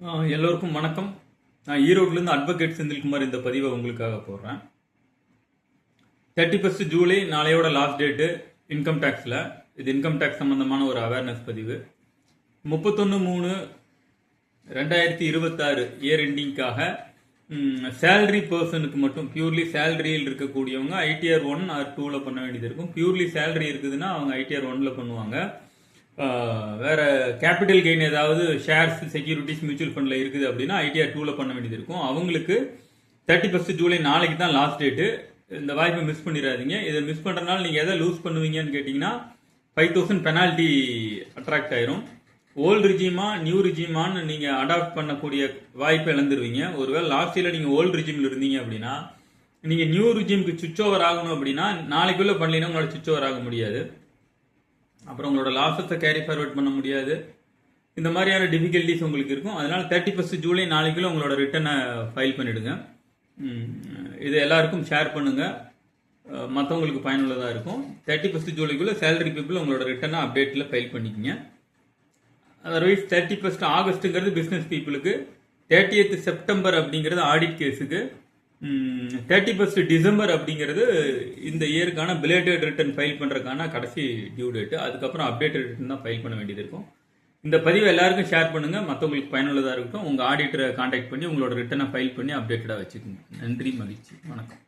எல்லோருக்கும் வணக்கம். நான் ஈரோட்லேருந்து அட்வொகேட் செந்தில்குமார் இந்த பதிவை உங்களுக்காக போடுறேன். 31 ஜூலை நாளையோட லாஸ்ட் டேட்டு இன்கம் டேக்ஸில். இது இன்கம் டேக்ஸ் சம்மந்தமான ஒரு அவேர்னஸ் பதிவு. 31/3/2026 இயர் எண்டிங்காக சேலரி பர்சனுக்கு மட்டும் பியூர்லி சேலரியில் இருக்கக்கூடியவங்க ஐடிஆர் 1 ஆர் 2ல் பண்ண வேண்டியது இருக்கும். பியூர்லி சேலரி இருக்குதுன்னா அவங்க ஐடிஆர் 1ல் பண்ணுவாங்க. வேற கேபிட்டல் கெயின் ஏதாவது ஷேர்ஸ் செக்யூரிட்டிஸ் மியூச்சுவல் ஃபண்டில் இருக்குது அப்படின்னா ஐடிஆர் 2ல் பண்ண வேண்டியது இருக்கும். அவங்களுக்கு 31 ஜூலை நாளைக்கு தான் லாஸ்ட் டேட்டு. இந்த வாய்ப்பை மிஸ் பண்ணிடாதீங்க. இதை மிஸ் பண்ணுறதுனால நீங்கள் எதை லூஸ் பண்ணுவீங்கன்னு கேட்டிங்கன்னா 5,000 பெனால்ட்டி அட்ராக்ட் ஆயிரும். ஓல்டு ரிஜிமா நியூ ரிஜிமான்னு நீங்கள் அடாப்ட் பண்ணக்கூடிய வாய்ப்பை இழந்துருவீங்க. ஒருவேளை லாஸ்ட் இயரில் நீங்கள் ஓல்டு ரிஜிமில் இருந்தீங்க அப்படின்னா நீங்கள் நியூ ரிஜிமுக்கு சுவிச் ஓவர் ஆகணும் அப்படின்னா நாளைக்குள்ளே பண்ணலைன்னா உங்களோட சுவிச் ஓவர் ஆக முடியாது. அப்புறம் உங்களோட லாஸஸை கேரி ஃபார்வர்ட் பண்ண முடியாது. இந்த மாதிரியான டிஃபிகல்ட்டிஸ் உங்களுக்கு இருக்கும். அதனால 31 ஜூலை நாளைக்குள்ள உங்களோட ரிட்டனை ஃபைல் பண்ணிடுங்க. இது எல்லாருக்கும் ஷேர் பண்ணுங்க, மற்றவங்களுக்கு பயனுள்ளதாக இருக்கும். 31 ஜூலைக்குள்ள சேலரி பீப்புள் உங்களோட ரிட்டனை அப்டேட்டில் ஃபைல் பண்ணிக்கங்க. அதர்வைஸ் 31 ஆகஸ்ட்டுங்கிறது பிஸ்னஸ் பீப்புளுக்கு, 30th செப்டம்பர் அப்படிங்கிறது ஆடிட் கேஸுக்கு, 31 டிசம்பர் அப்படிங்கிறது இந்த இயருக்கான பிலேட்டட் ரிட்டர்ன் ஃபைல் பண்ணுறதுக்கான கடைசி டியூ டேட்டு. அதுக்கப்புறம் அப்டேட்டட் ரிட்டர்ன் தான் ஃபைல் பண்ண வேண்டியது இருக்கும். இந்த பதிவை எல்லாருக்கும் ஷேர் பண்ணுங்கள், மற்றவங்களுக்கு பயனுள்ளதாக இருக்கட்டும். உங்கள் ஆடிட்டரை கான்டாக்ட் பண்ணி உங்களோட ரிட்டனை ஃபைல் பண்ணி அப்டேட்டடாக வச்சுக்கோங்க. நன்றி, மகிழ்ச்சி, வணக்கம்.